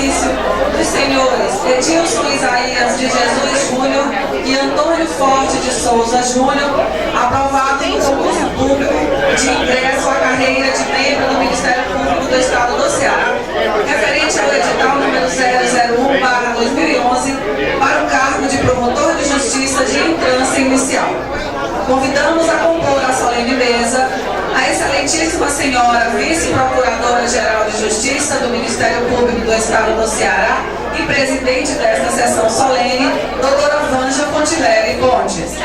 ofício dos senhores Edilson Isaías de Jesus Júnior e Antônio Forte de Souza Júnior, aprovado no concurso público de ingresso à carreira de membro do Ministério Público do Estado do Ceará, referente ao edital número 001/2011, para o cargo de promotor de justiça de entrância inicial. Convidamos a compor a solene mesa a excelentíssima senhora vice-procuradora-geral de Justiça do Ministério Público do Estado do Ceará e presidente desta sessão solene, doutora Vanja Fontinelli Pontes.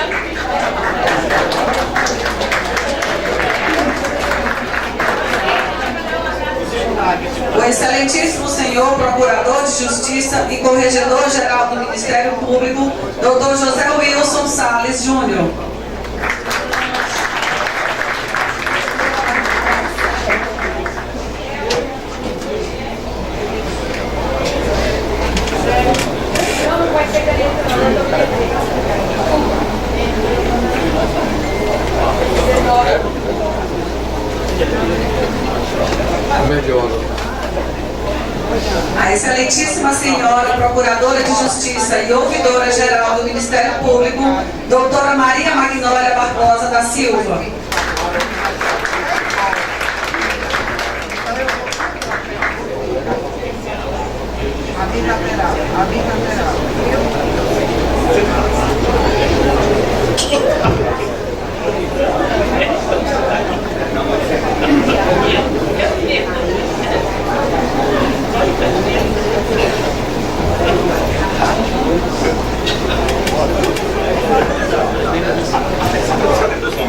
O excelentíssimo senhor Procurador de Justiça e Corregedor-Geral do Ministério Público, doutor José Wilson Salles Júnior. A excelentíssima senhora Procuradora de Justiça e Ouvidora-Geral do Ministério Público, doutora Maria Magnólia Barbosa da Silva.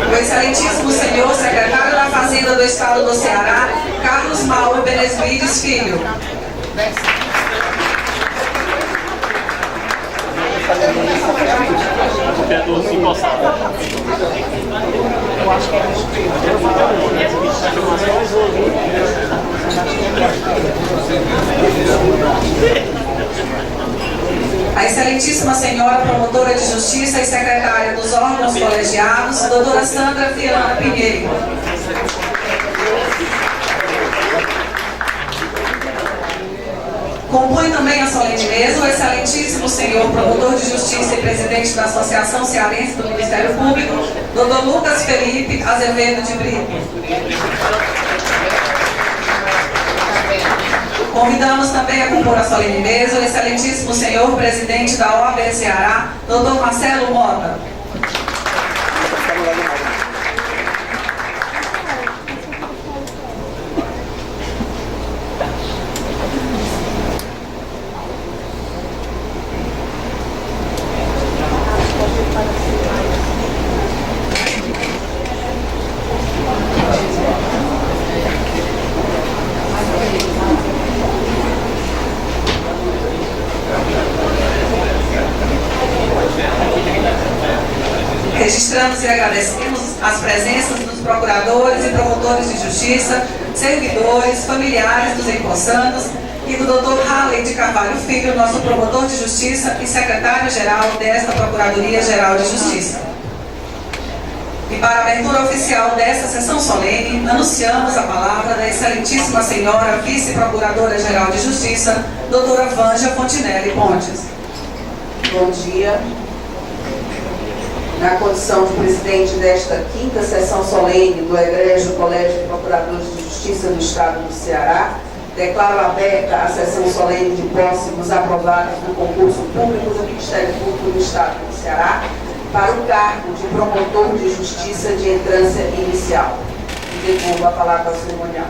O excelentíssimo senhor secretário da Fazenda do Estado do Ceará, Carlos Mauro Benesvides Filho. A excelentíssima senhora promotora de justiça e secretária dos órgãos colegiados, doutora Sandra Fiana Pinheiro. Compõe também a solene mesa o excelentíssimo senhor promotor de justiça e presidente da Associação Cearense do Ministério Público, doutor Lucas Felipe Azevedo de Brito. Convidamos também a compor a solene mesa o excelentíssimo senhor presidente da OAB Ceará, doutor Marcelo Mota. Registramos e agradecemos as presenças dos procuradores e promotores de justiça, servidores, familiares dos empossados e do Dr. Halley de Carvalho Filho, nosso promotor de justiça e secretário-geral desta Procuradoria-Geral de Justiça. E para a abertura oficial desta sessão solene, anunciamos a palavra da excelentíssima senhora vice-procuradora-geral de Justiça, doutora Vanja Fontinelli Pontes. Bom dia. Na condição de presidente desta quinta sessão solene do Egrégio Colégio de Procuradores de Justiça do Estado do Ceará, declaro aberta a sessão solene de posse dos aprovados no concurso público do Ministério Público do Estado do Ceará para o cargo de promotor de justiça de entrância inicial. Devolvo a palavra ao cerimonial.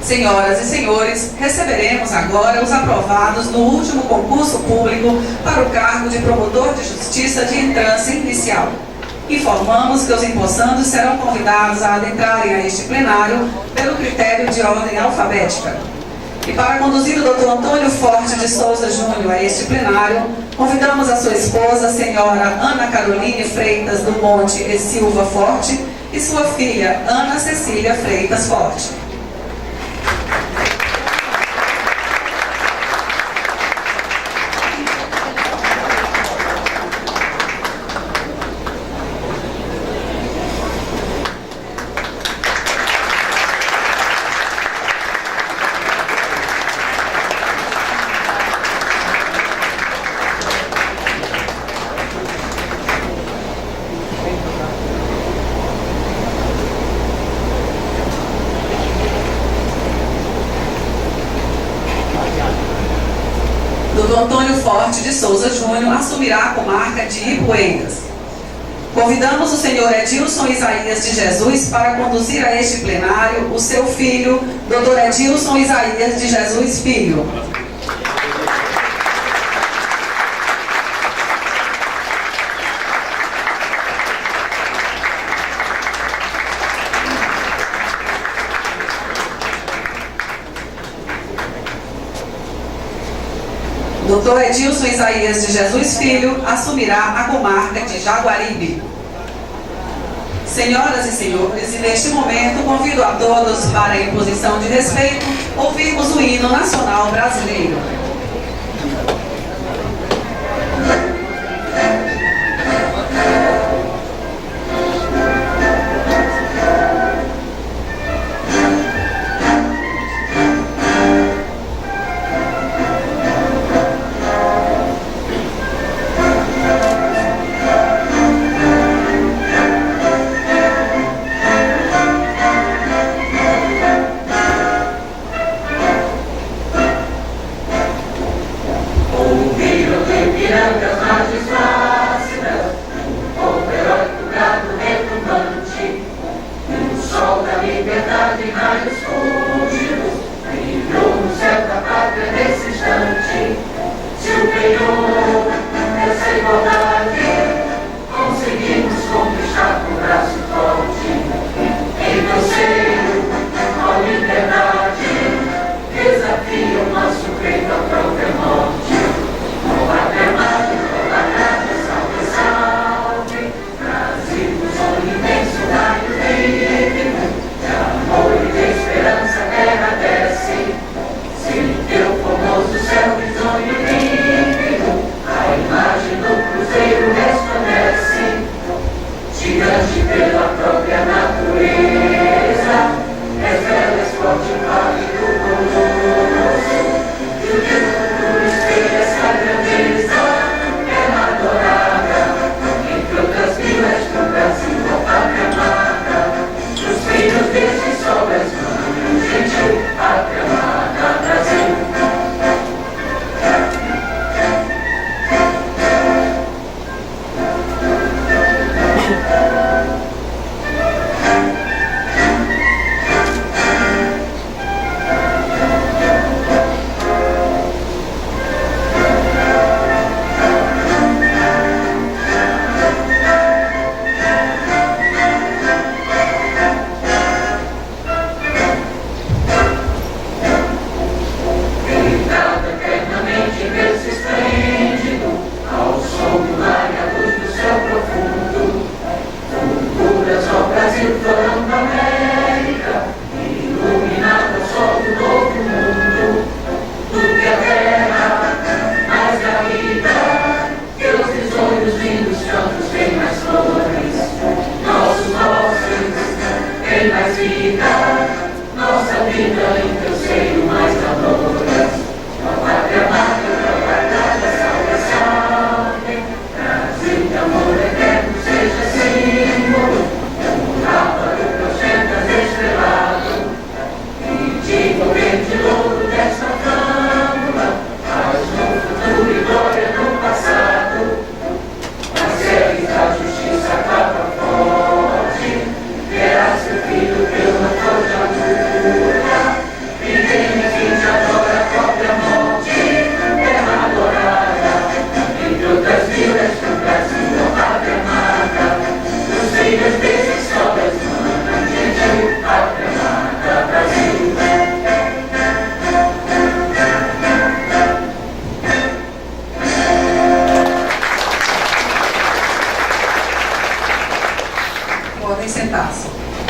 Senhoras e senhores, receberemos agora os aprovados no último concurso público para o cargo de promotor de justiça de entrância inicial. Informamos que os empossandos serão convidados a adentrarem a este plenário pelo critério de ordem alfabética. E para conduzir o Dr. Antônio Forte de Souza Júnior a este plenário, convidamos a sua esposa, a senhora Ana Caroline Freitas do Monte e Silva Forte, e sua filha, Ana Cecília Freitas Forte. Dr. Antônio Forte de Souza Júnior assumirá a comarca de Ipueiras. Convidamos o senhor Edilson Isaías de Jesus para conduzir a este plenário o seu filho, Dr. Edilson Isaías de Jesus Filho. Dr. Edilson Isaías de Jesus Filho assumirá a comarca de Jaguaribe. Senhoras e senhores, e neste momento convido a todos para, em posição de respeito, ouvirmos o hino nacional brasileiro.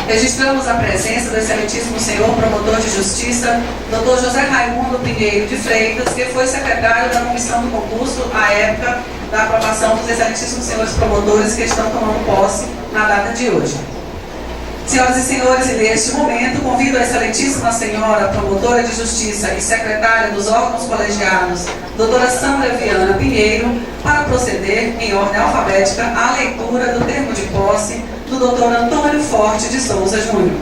Registramos a presença do excelentíssimo senhor promotor de justiça, Dr. José Raimundo Pinheiro de Freitas, que foi secretário da comissão do concurso à época da aprovação dos excelentíssimos senhores promotores que estão tomando posse na data de hoje. Senhoras e senhores, e neste momento convido a excelentíssima senhora promotora de justiça e secretária dos órgãos colegiados, doutora Sandra Viana Pinheiro, para proceder, em ordem alfabética, à leitura do termo de posse do Dr. Antônio Forte de Souza Júnior.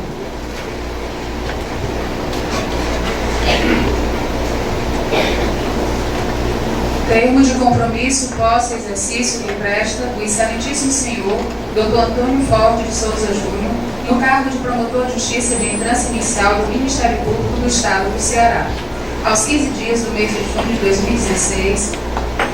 Termo de compromisso, posse e exercício que presta o excelentíssimo senhor Dr. Antônio Forte de Souza Júnior, no cargo de promotor de justiça de entrância inicial do Ministério Público do Estado do Ceará. Aos 15 dias do mês de junho de 2016,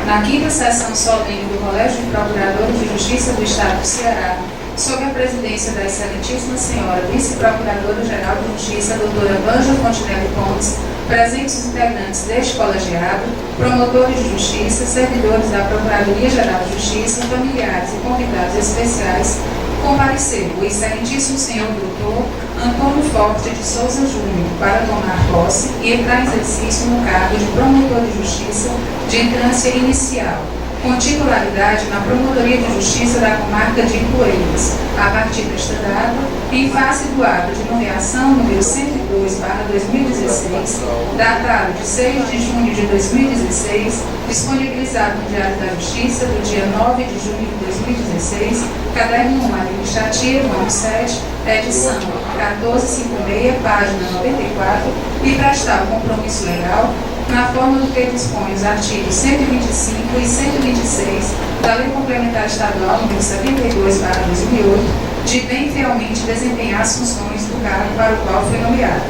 na quinta sessão solene do Colégio de Procuradores de Justiça do Estado do Ceará, sob a presidência da excelentíssima senhora vice-procuradora-geral de Justiça, doutora Vanja Fontenelle Pontes, presentes os integrantes deste colegiado, promotores de justiça, servidores da Procuradoria-Geral de Justiça, familiares e convidados especiais, compareceu o excelentíssimo senhor doutor Antônio Forte de Souza Júnior para tomar posse e entrar em exercício no cargo de promotor de justiça de entrância inicial, com titularidade na Promotoria de Justiça da Comarca de Ipueiras, a partir desta data, em face do ato de nomeação número 102/2016, datado de 6 de junho de 2016, disponibilizado no Diário da Justiça do dia 9 de junho de 2016, caderno administrativo, ano 7, edição 1456, página 94, e prestar o compromisso legal na forma do que dispõe os artigos 125 e 126 da Lei Complementar Estadual nº 72/2008, de bem fielmente desempenhar as funções do cargo para o qual foi nomeado.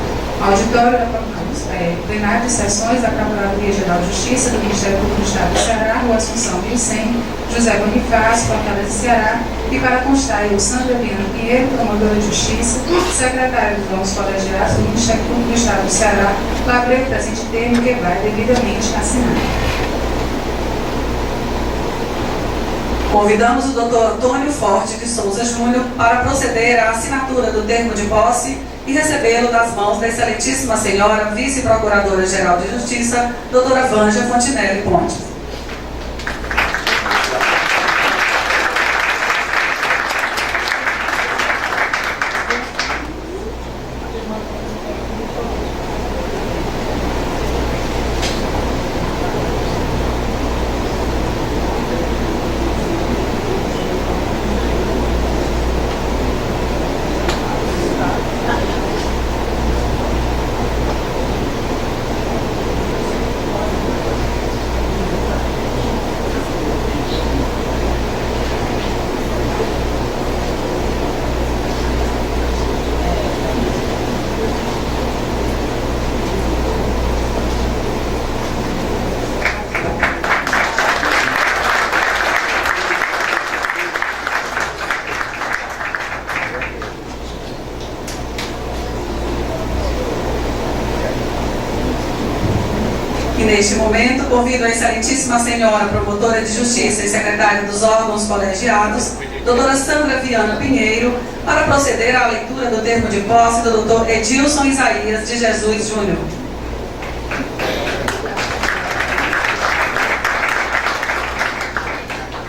Auditório da Plenário de Sessões da Procuradoria-Geral de Justiça do Ministério Público do Estado do Ceará, Rua Assunção 1100, José Bonifácio, Fortaleza, Ceará, e para constar eu, Sandra Viana Pinheiro, promotora de Justiça, secretária dos órgãos colegiados do Ministério Público do Estado do Ceará, lavrei o presente termo que vai devidamente assinado. Convidamos o Dr. Antônio Forte de Souza Júnior para proceder à assinatura do termo de posse e recebê-lo das mãos da excelentíssima senhora vice-procuradora-geral de Justiça, doutora Vanja Fontenelle Pontes. E neste momento, convido a excelentíssima senhora promotora de Justiça e secretária dos órgãos colegiados, doutora Sandra Viana Pinheiro, para proceder à leitura do termo de posse do doutor Edilson Isaías de Jesus Júnior.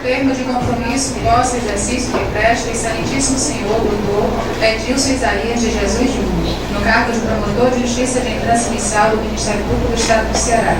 Termo de compromisso, posse e exercício que presta o excelentíssimo senhor doutor Edilson Isaías de Jesus Júnior, no cargo de promotor de justiça de entrância inicial do Ministério Público do Estado do Ceará.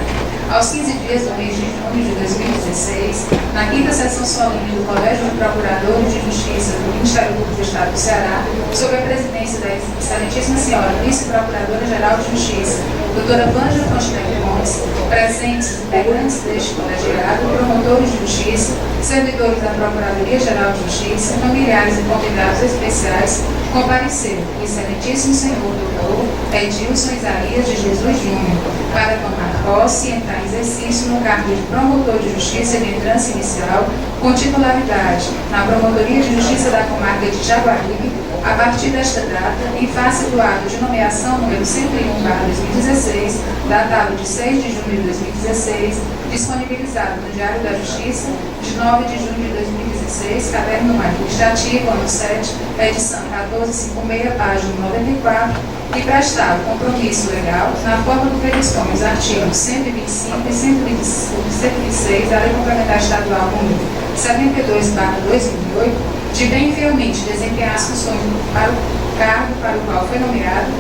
Aos 15 dias do mês de junho de 2016, na quinta sessão solene do Colégio de Procuradores de Justiça do Ministério Público do Estado do Ceará, sob a presidência da excelentíssima senhora vice-procuradora-geral de Justiça, doutora Vanja Fontenelle Pontes, presentes integrantes deste colegiado, promotores de justiça, servidores da Procuradoria-Geral de Justiça, familiares e convidados especiais, compareceu o excelentíssimo senhor doutor Edilson Isaías de Jesus Júnior para tomar posse e entrar em exercício no cargo de promotor de justiça de entrância inicial com titularidade na Promotoria de Justiça da Comarca de Jaguaribe, a partir desta data, em face do ato de nomeação número 101/2016, datado de 6 de junho de 2016, disponibilizado no Diário da Justiça, de 9 de junho de 2016, caderno administrativo, ano 7, edição 1456, página 94, e prestar o compromisso legal na forma do que dispõe os artigos 125 e 126 da Lei Complementar Estadual nº 72/2008, de bem fielmente desempenhar as funções para o cargo para o qual foi nomeado,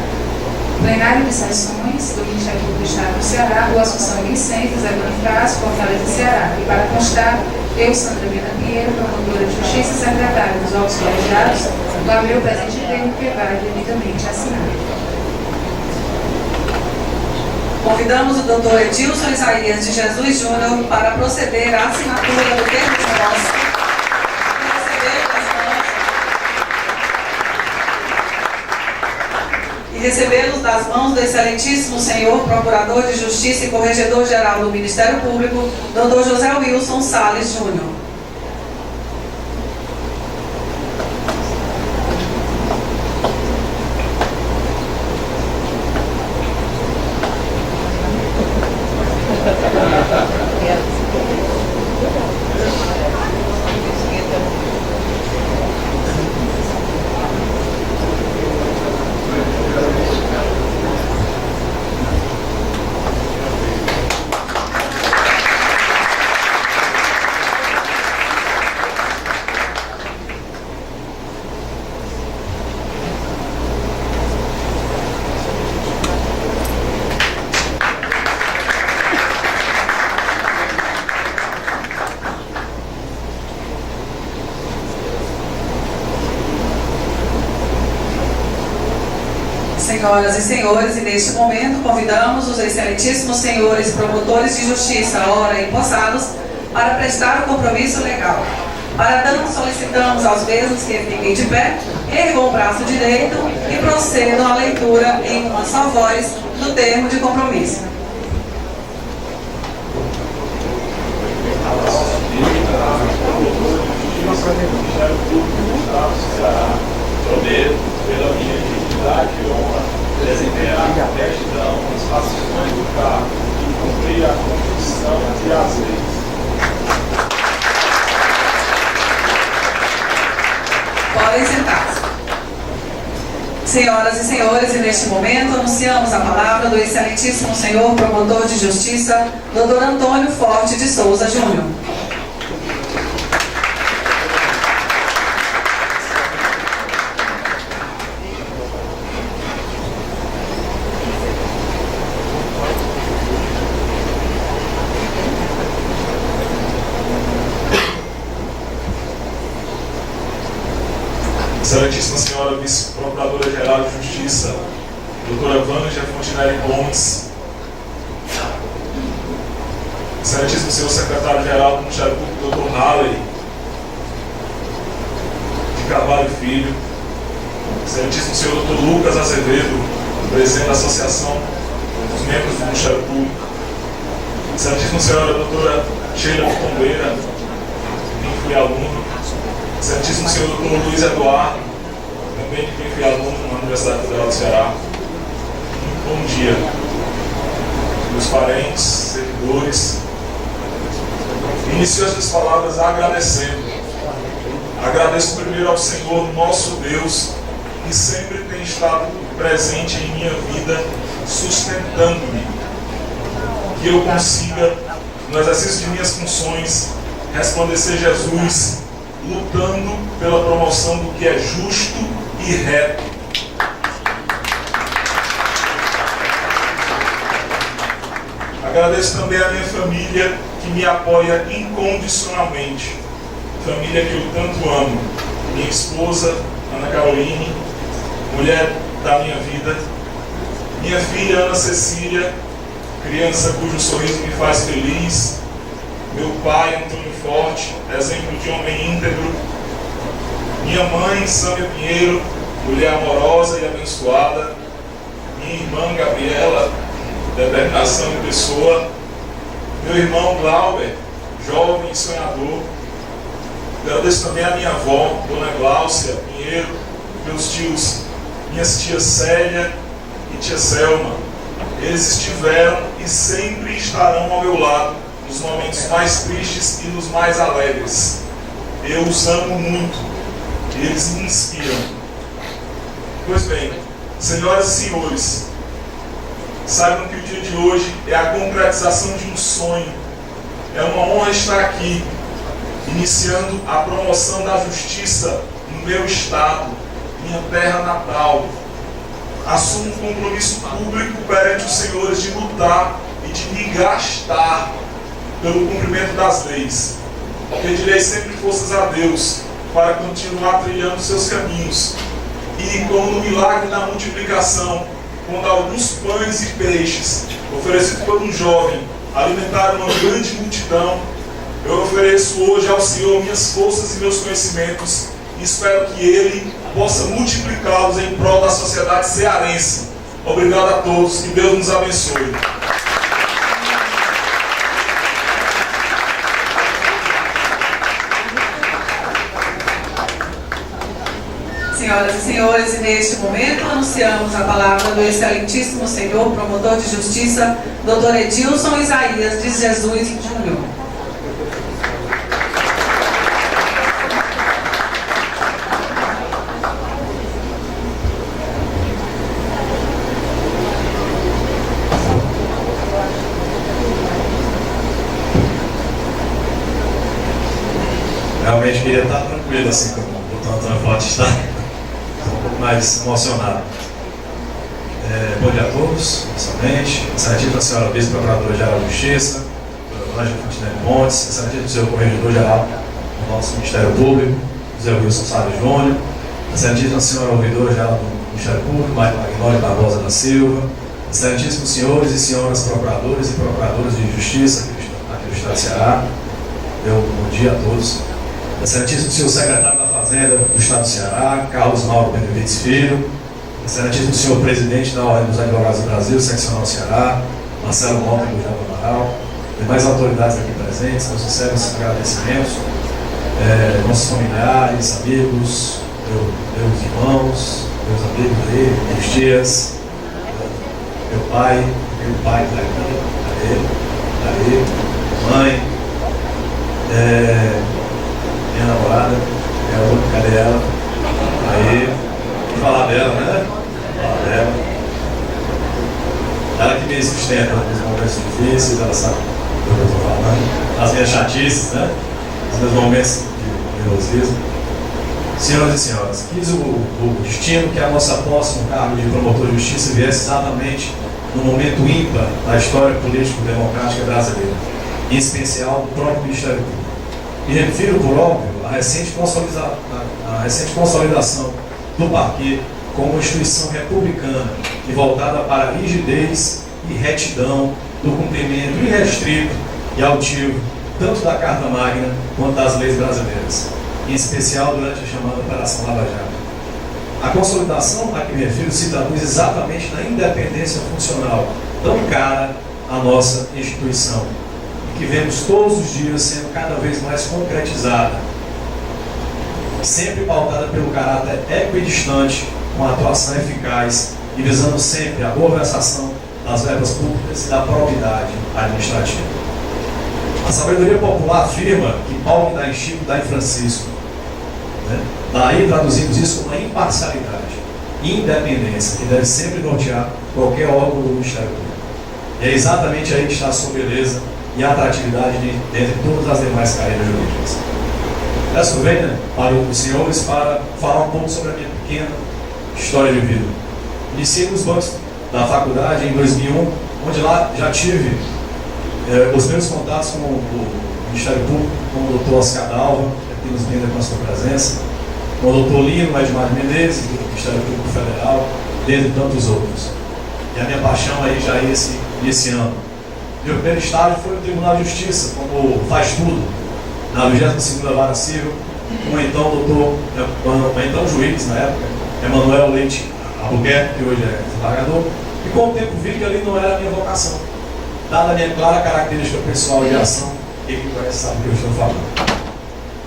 Plenário de Sessões do Ministério Público do Estado do Ceará, Rua Assunção 1100, José Bonifácio, Fortaleza, Ceará. E para constar, eu, Sandra Viana Pinheiro, promotora de Justiça e secretária dos órgãos colegiados, lavrei o presente termo que vai devidamente assinado. convidamos o Dr. Edilson Isaías de Jesus Júnior para proceder à assinatura do termo de posse. Recebê-los das mãos do excelentíssimo senhor Procurador de Justiça e Corregedor-Geral do Ministério Público, Dr. José Wilson Salles Júnior. Senhoras e senhores, e neste momento convidamos os excelentíssimos senhores promotores de justiça, ora empossados, para prestar o compromisso legal. Para tanto, solicitamos aos mesmos que fiquem de pé, ergam o braço direito e procedam à leitura em uma só voz do termo de compromisso. Prometo, pela minha dignidade e honra, desempenhar com retidão as funções do cargo e cumprir a Constituição e as leis. Podem sentar-se. Senhoras e senhores, e neste momento anunciamos a palavra do excelentíssimo senhor Promotor de Justiça, Dr. Antônio Forte de Souza Júnior. Excelentíssima Senhora Vice-Procuradora-Geral de Justiça, doutora Vânia Fontinelli Gomes, Excelentíssimo Senhor Secretário-Geral do Ministério Público, doutor Halley de Carvalho Filho, Excelentíssimo Senhor doutor Lucas Azevedo, presidente da Associação dos Membros do Ministério Público, Excelentíssima Senhora doutora Sheila Tombeira, quem fui aluno, Excelentíssimo Senhor Dr. Luiz Eduardo, também de quem fui aluno na Universidade Federal do Ceará. Muito bom dia, meus parentes, servidores. Inicio essas palavras agradecendo. Agradeço primeiro ao Senhor, nosso Deus, que sempre tem estado presente em minha vida, sustentando-me. Que eu consiga, no exercício de minhas funções, resplandecer Jesus, lutando pela promoção do que é justo e reto. Agradeço também à minha família, que me apoia incondicionalmente. Família que eu tanto amo. Minha esposa, Ana Caroline, mulher da minha vida. Minha filha, Ana Cecília, criança cujo sorriso me faz feliz. Meu pai, Antônio Forte, exemplo de homem íntegro. Minha mãe, Sâmia Pinheiro, mulher amorosa e abençoada. Minha irmã, Gabriela, determinação em pessoa. Meu irmão, Glauber, jovem e sonhador. Agradeço também a minha avó, Dona Gláucia Pinheiro, meus tios, minhas tias Célia e tia Selma. Eles estiveram e sempre estarão ao meu lado, nos momentos mais tristes e nos mais alegres. Eu os amo muito, eles me inspiram. Pois bem, senhoras e senhores, saibam que o dia de hoje é a concretização de um sonho. É uma honra estar aqui, iniciando a promoção da justiça no meu estado, minha terra natal. Assumo um compromisso público perante os senhores de lutar e de me gastar pelo cumprimento das leis. Pedirei sempre forças a Deus para continuar trilhando seus caminhos e, como no milagre da multiplicação, quando alguns pães e peixes oferecidos por um jovem alimentaram uma grande multidão, eu ofereço hoje ao Senhor minhas forças e meus conhecimentos e espero que Ele possa multiplicá-los em prol da sociedade cearense. Obrigado a todos, que Deus nos abençoe. Senhoras e senhores, e neste momento anunciamos a palavra do excelentíssimo senhor promotor de justiça, Dr. Edilson Isaías de Jesus Júnior. Realmente queria estar tranquilo assim como o doutor Antônio Forte está. Estou um pouco mais emocionado. Bom dia a todos, inicialmente. Excelentíssima senhora vice-procuradora-geral de Justiça, doutora Ângela Fontenelle Pontes, excelentíssimo senhor corregedor-geral do nosso Ministério Público, José Wilson Salles Júnior, excelentíssima senhora ouvidora-geral do Ministério Público, Maria Magnólia Barbosa da Silva, excelentíssimos senhores e senhoras procuradores e procuradoras de Justiça aqui do Estado do Ceará, bom dia a todos. Excelentíssimo senhor secretário da Fazenda do Estado do Ceará, Carlos Mauro Benevides Filho, excelentíssimo senhor presidente da Ordem dos Advogados do Brasil, seccional Ceará, Marcelo Mota e Gustavo Amaral, demais autoridades aqui presentes, meus sinceros agradecimentos, nossos familiares, amigos, meus irmãos, meus amigos aí, minhas tias, meu pai está aí, mãe, minha namorada, cadê ela? Aí, vou falar dela, né? Falar dela. Ela que me sustenta nos momentos difíceis, ela sabe do que eu estou falando. As minhas chatices, né? Os meus momentos de nervosismo. Senhoras e senhores, quis o destino que a nossa posse no cargo de promotor de justiça viesse exatamente no momento ímpar da história político-democrática brasileira, em especial do próprio Ministério Público. Me refiro, por óbvio, à recente consolidação do parquê como uma instituição republicana e voltada para a rigidez e retidão do cumprimento irrestrito e altivo tanto da Carta Magna quanto das leis brasileiras, em especial durante a chamada Operação Lava Jato. A consolidação a que me refiro se traduz exatamente na independência funcional tão cara à nossa instituição, que vemos todos os dias sendo cada vez mais concretizada, sempre pautada pelo caráter equidistante, com a atuação eficaz e visando sempre a boa versação das verbas públicas e da probidade administrativa. A sabedoria popular afirma que Paulo dá em Chico, dá em Francisco. Daí traduzimos isso como a imparcialidade e independência, que deve sempre nortear qualquer órgão do Ministério Público. E é exatamente aí que está a sua beleza e a atratividade dentre todas as demais carreiras jurídicas. Peço venha para os senhores para falar um pouco sobre a minha pequena história de vida. Iniciei nos bancos da faculdade em 2001, onde lá já tive os meus contatos com o Ministério Público, com o Dr. Oscar Dalva, que nos brinda com a sua presença, com o Dr. Lino Edmar Menezes, do Ministério Público Federal, dentre tantos outros. E a minha paixão aí já é esse ano. Meu primeiro estágio foi no Tribunal de Justiça, como faz tudo, na 22ª Vara Civil, com o então juiz, na época, Emanuel Leite Albuquerque, que hoje é desembargador, e com o tempo vi que ali não era a minha vocação, dada a minha clara característica pessoal de ação, e que conhece sabe o que eu estou falando.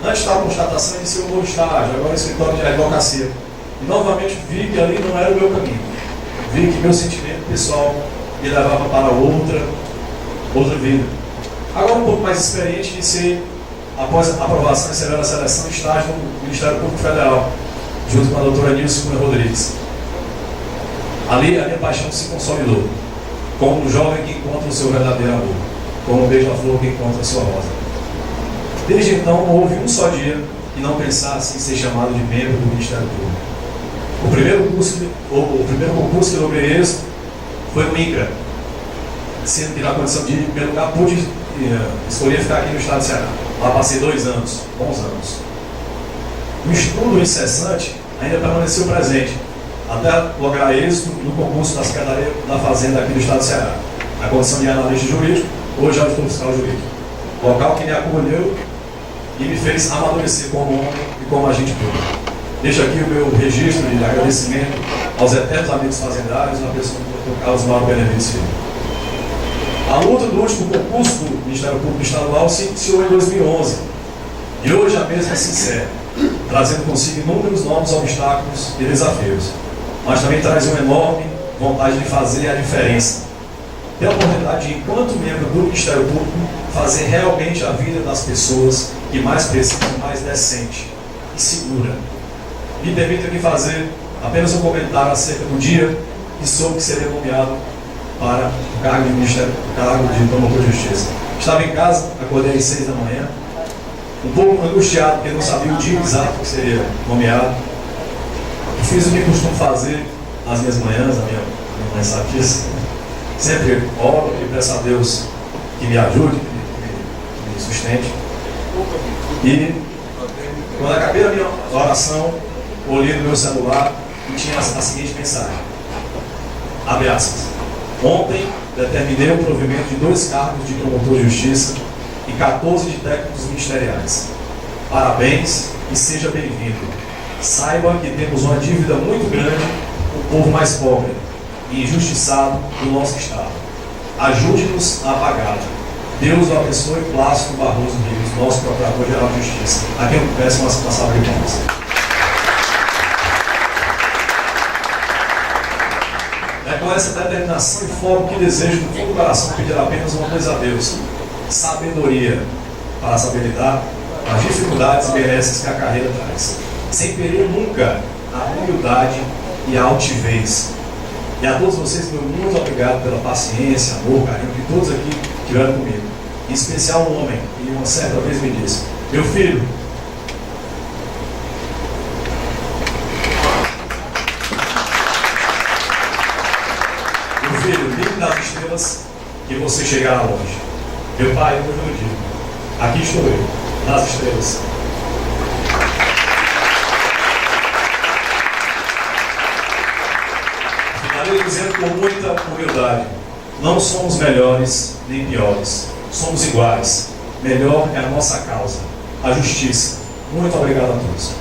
Antes da constatação, iniciei um novo estágio, agora escritório de advocacia, e novamente vi que ali não era o meu caminho, vi que meu sentimento pessoal me levava para outra vida. Agora um pouco mais experiente, iniciei, após a aprovação e severa seleção, estágio no Ministério Público Federal, junto com a doutora Nilce Cunha Rodrigues. Ali a minha paixão se consolidou, como um jovem que encontra o seu verdadeiro amor, como um beija-flor que encontra a sua rosa. Desde então não houve um só dia que não pensasse em ser chamado de membro do Ministério Público. O primeiro concurso que logrei êxito foi no INCRA, sendo que na condição de ir em primeiro lugar pude escolher ficar aqui no Estado do Ceará. Lá passei 2 anos, bons anos. O estudo incessante ainda permaneceu presente, até lograr êxito no concurso da Secretaria da Fazenda aqui do Estado do Ceará, na condição de analista jurídico, hoje auditor fiscal jurídico. Local que me acolheu e me fez amadurecer como homem e como agente público. Deixo aqui o meu registro de agradecimento aos eternos amigos fazendários, na pessoa do Dr. Carlos Mauro Benevides Filho. A luta do último concurso do Ministério Público Estadual se iniciou em 2011 e hoje a mesma se encerra, trazendo consigo inúmeros novos obstáculos e desafios, mas também traz uma enorme vontade de fazer a diferença. Ter a oportunidade de, enquanto membro do Ministério Público, fazer realmente a vida das pessoas que mais precisam, mais decente e segura. Me permita aqui fazer apenas um comentário acerca do dia que soube que seria nomeado para o cargo de promotor de justiça. Estava em casa, acordei às 6 da manhã, um pouco angustiado, porque não sabia o dia exato que seria nomeado. Fiz o que costumo fazer nas minhas manhãs, a minha mãe sabe disso. Sempre oro e peço a Deus que me ajude, que me sustente. E quando acabei a minha oração, olhei no meu celular e tinha a seguinte mensagem. Abre aspas. Ontem determinei o provimento de 2 cargos de promotor de justiça e 14 de técnicos ministeriais. Parabéns e seja bem-vindo. Saiba que temos uma dívida muito grande com o povo mais pobre e injustiçado do nosso Estado. Ajude-nos a pagá-la. Deus o abençoe. Plácido Barroso Rios, nosso Procurador-Geral de Justiça. A quem eu peço uma salva de palmas. É com essa determinação e foco que desejo do fundo do coração pedir apenas uma coisa a Deus: sabedoria para saber lidar com as dificuldades e benesses que a carreira traz, sem perder nunca a humildade e a altivez. E a todos vocês, meu muito obrigado pela paciência, amor, carinho que todos aqui tiveram comigo. Em especial um homem que uma certa vez me disse: meu filho, ligue nas estrelas que você chegará longe. Meu pai, hoje eu digo: aqui estou eu, nas estrelas. Finalizo dizendo com muita humildade: não somos melhores nem piores, somos iguais. Melhor é a nossa causa, a justiça. Muito obrigado a todos.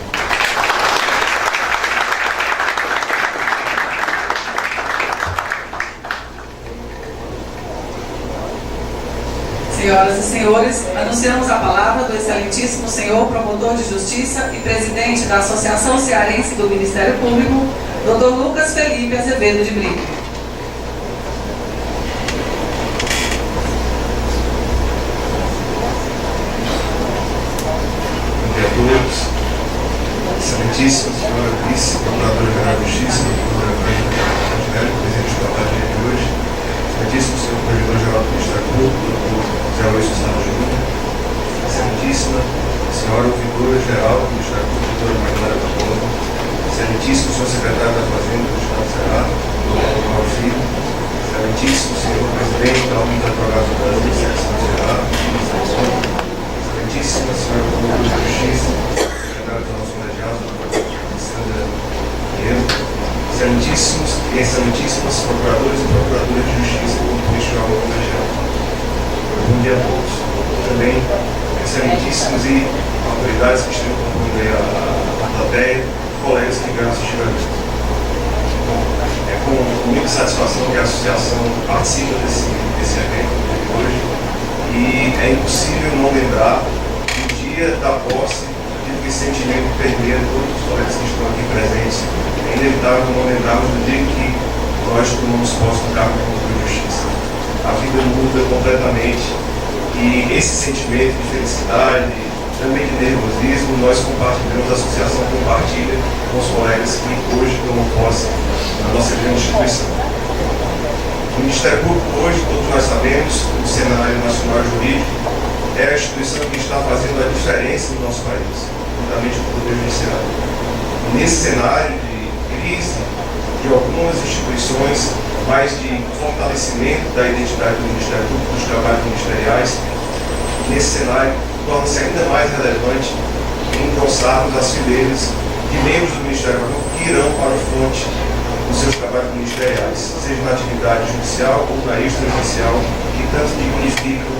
Senhoras e senhores, anunciamos a palavra do excelentíssimo senhor promotor de justiça e presidente da Associação Cearense do Ministério Público, Dr. Lucas Felipe Azevedo de Brito. Bom dia a todos. Excelentíssima senhora vice-procuradora-geral de Justiça, doutora Angélica, presidente do trabalho de hoje. Excelentíssimo senhor corregedor-geral do Ministério Público, doutor Zé Luiz Sustano Júnior. Excelentíssima senhora ouvidora-geral do Ministério Público, doutora Magdalena Papola. Excelentíssimo senhor secretário da Fazenda do Estado do Ceará, doutor Mauro Filho. Excelentíssimo senhor presidente da União da Programação da Secção do Ceará, excelentíssima senhora promotora de justiça, secretária da nossa colegiada, doutora Sandra Pinheiro. Excelentíssimos e excelentíssimas procuradores e procuradoras de justiça do Tribunal Colegial. Bom dia a todos. Também excelentíssimos e autoridades que estão compondo a plateia, colegas que vieram assistir a gente. É com muita satisfação que a associação participa desse evento de hoje, e é impossível não lembrar do dia da posse, que sentimento que permeia todos os colegas que estão aqui presentes. É inevitável não lembrarmos do dia que nós tomamos posse do cargo de promotor de justiça. A vida muda completamente, e esse sentimento de felicidade, também de nervosismo, nós compartilhamos, a associação compartilha com os colegas que hoje tomam posse na nossa grande instituição. O Ministério Público hoje, todos nós sabemos, o cenário nacional jurídico é a instituição que está fazendo a diferença no nosso país, juntamente com o Poder Judiciário. E nesse cenário de crise de algumas instituições, mas de fortalecimento da identidade do Ministério Público, dos trabalhos ministeriais, nesse cenário torna-se ainda mais relevante engrossarmos as fileiras de membros do Ministério Público que irão para o fronte nos seus trabalhos ministeriais, seja na atividade judicial ou na extrajudicial, que tanto dignificam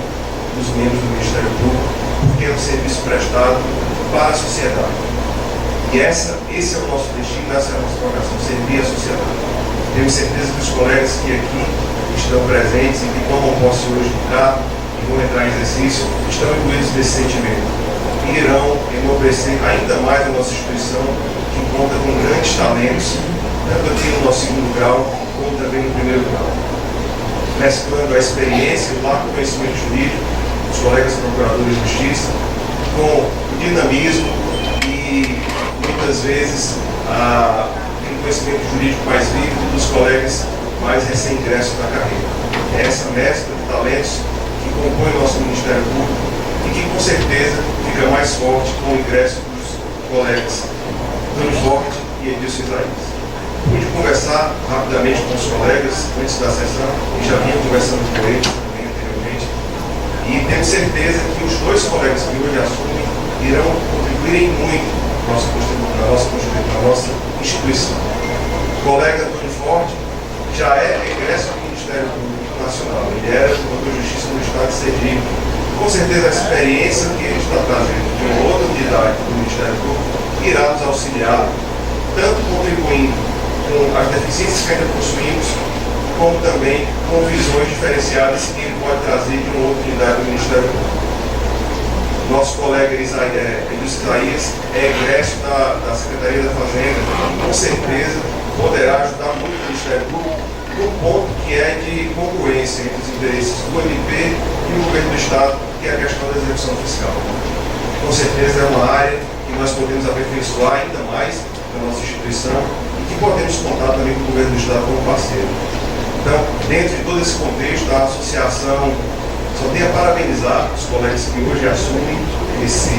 os membros do Ministério Público, porque é um serviço prestado para a sociedade. E esse é o nosso destino, essa é a nossa vocação, servir a sociedade. Tenho certeza que os colegas que aqui estão presentes e que tomam posse hoje do cargo e vão entrar em exercício, estão incluídos nesse sentimento. E irão enobrecer ainda mais a nossa instituição, que conta com grandes talentos, tanto aqui no nosso segundo grau, como também no primeiro grau. Mesclando a experiência e o largo conhecimento jurídico dos colegas procuradores de justiça, com o dinamismo e, muitas vezes, o conhecimento jurídico mais vívido dos colegas mais recém-ingressos na carreira. É essa mescla de talentos que compõe o nosso Ministério Público e que, com certeza, fica mais forte com o ingresso dos colegas Antônio Forte e Edilson Isaías. Pude conversar rapidamente com os colegas antes da sessão e já vinha conversando com eles também anteriormente. E tenho certeza que os dois colegas que hoje assumem irão contribuírem muito na nossa instituição. O colega Antônio Forte já é egresso do Ministério Público Nacional. Ele era promotor de justiça no estado de Sergipe. Com certeza a experiência que ele está trazendo de uma outra unidade do Ministério Público irá nos auxiliar, tanto contribuindo com as deficiências que ainda possuímos, como também com visões diferenciadas que ele pode trazer de uma outra unidade do Ministério Público. Nosso colega Edilson Isaías é egresso da Secretaria da Fazenda e com certeza poderá ajudar muito o Ministério Público no ponto que é de congruência entre os interesses do MP e o governo do Estado, que é a questão da execução fiscal. Com certeza é uma área que nós podemos aperfeiçoar ainda mais na nossa instituição e que podemos contar também com o governo do Estado como parceiro. Então, dentro de todo esse contexto, a associação só tem a parabenizar os colegas que hoje assumem esse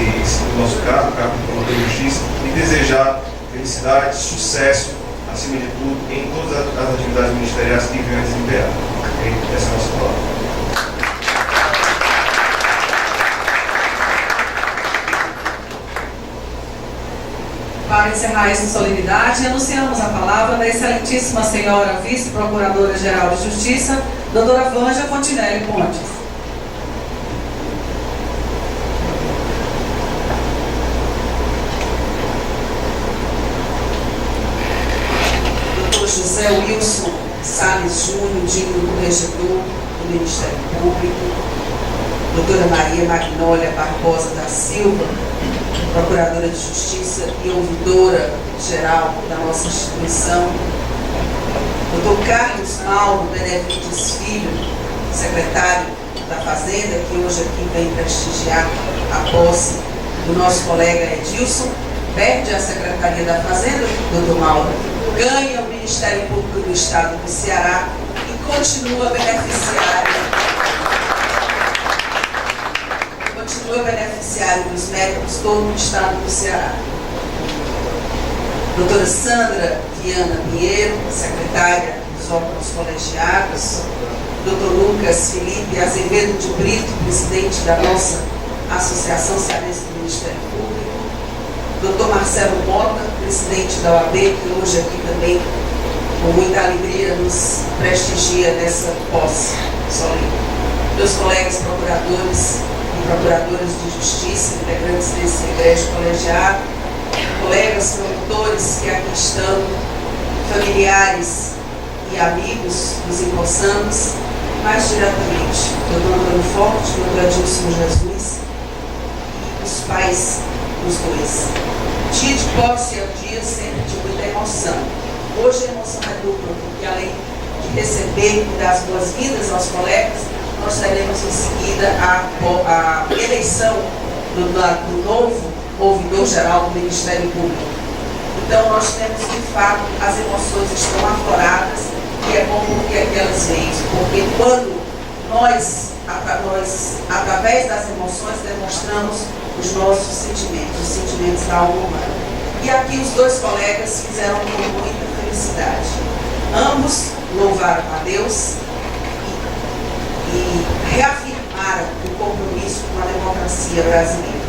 nosso cargo, o cargo de promotor de justiça, e desejar felicidade, sucesso, acima de tudo, em todas as atividades ministeriais que venham a desempenhar. Essa é a nossa palavra. Para encerrar essa solenidade, anunciamos a palavra da excelentíssima senhora vice-procuradora-geral de Justiça, doutora Vânia Fontinelli Pontes. José Wilson Salles Júnior, digno corregedor do Ministério Público, doutora Maria Magnólia Barbosa da Silva, procuradora de Justiça e ouvidora geral da nossa instituição, doutor Carlos Mauro Benevides Filho, secretário da Fazenda, que hoje aqui vem prestigiar a posse do nosso colega Edilson, perde a Secretaria da Fazenda, doutor Mauro, ganha o Ministério Público do Estado do Ceará e continua beneficiário dos médicos todo o Estado do Ceará. Doutora Sandra Viana Pinheiro, secretária dos órgãos colegiados, doutor Lucas Felipe Azevedo de Brito, presidente da nossa Associação Cearense do Ministério Público, doutor Marcelo Mota, presidente da OAB, que hoje aqui também, com muita alegria, nos prestigia nessa posse solene. Meus colegas procuradores e procuradoras de justiça, integrantes desse egrégio colegiado, colegas promotores que aqui estão, familiares e amigos dos empossados, mais diretamente, doutor Antônio Forte, doutor Edilson Jesus e os pais dos dois. Dia de posse é um dia sempre de muita emoção. Hoje a emoção é dupla, porque além de receber e dar as boas-vindas aos colegas, nós teremos em seguida a eleição do novo ouvidor-geral do Ministério Público. Então nós temos, de fato, as emoções estão afloradas e é bom porque elas vêm, porque quando nós, através das emoções, demonstramos os nossos sentimentos, os sentimentos da alma humana. E aqui os dois colegas fizeram com muita felicidade. Ambos louvaram a Deus e reafirmaram o compromisso com a democracia brasileira.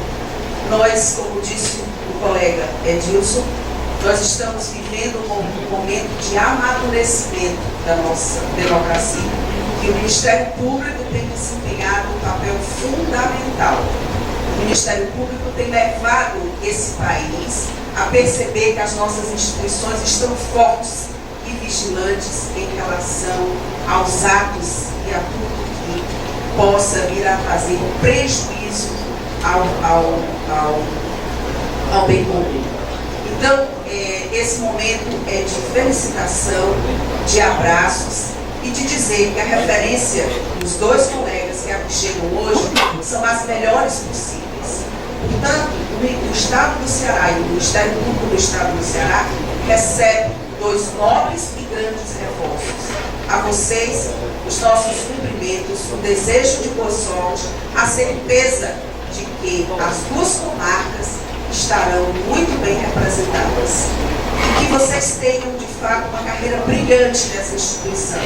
Nós, como disse o colega Edilson, Nós estamos vivendo um momento de amadurecimento da nossa democracia. E o Ministério Público tem desempenhado um papel fundamental. O Ministério Público tem levado esse país a perceber que as nossas instituições estão fortes e vigilantes em relação aos atos e a tudo que possa vir a trazer prejuízo ao bem comum. Então, esse momento é de felicitação, de abraços e de dizer que a referência dos dois colegas que aqui chegam hoje são as melhores possíveis. Portanto, o Estado do Ceará e o Ministério Público do Estado do Ceará recebem dois nobres e grandes reforços. A vocês, os nossos cumprimentos, o desejo de boa sorte, a certeza de que as duas comarcas estarão muito bem representadas. E que vocês tenham, de fato, uma carreira brilhante nessa instituição.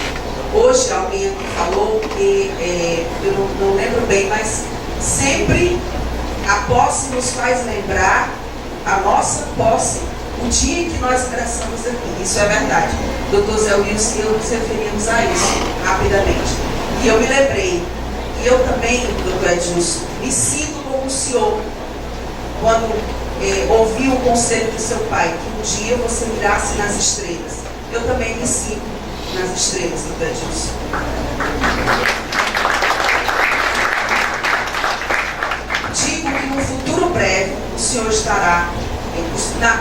Hoje, alguém aqui falou que, eu não lembro bem, mas sempre a posse nos faz lembrar a nossa posse, o dia em que nós ingressamos aqui. Isso é verdade. Dr. Zé Wilson e eu nos referimos a isso, rapidamente. E eu me lembrei, e eu também, Dr. Edilson, me sinto como o senhor, quando ouvi o conselho do seu pai, que um dia você mirasse nas estrelas. Eu também me sinto nas estrelas, Dr. Edilson. Digo que no futuro breve o senhor estará,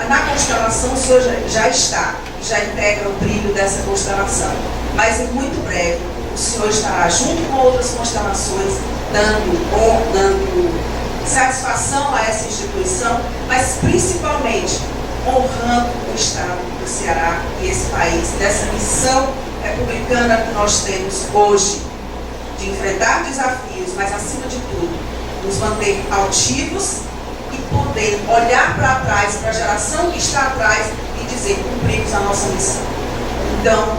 na constelação o senhor já está, e já integra o brilho dessa constelação. Mas em muito breve o senhor estará junto com outras constelações, dando satisfação a essa instituição, mas principalmente honrando o Estado do Ceará e esse país, dessa missão republicana que nós temos hoje, de enfrentar desafios, mas acima de tudo, nos manter altivos e poder olhar para trás, para a geração que está atrás e dizer, cumprimos a nossa missão. Então,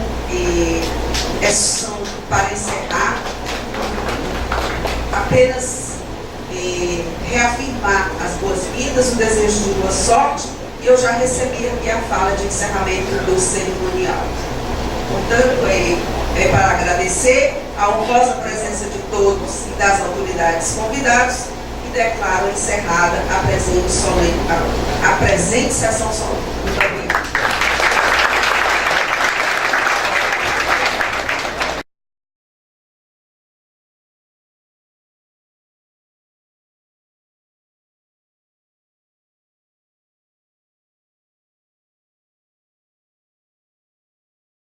são, para encerrar, apenas reafirmar as boas-vindas, o desejo de boa sorte, e eu já recebi aqui a fala de encerramento do cerimonial. Portanto, é para agradecer a honrosa presença de todos e das autoridades convidados e declaro encerrada a presente sessão solene. Muito obrigada.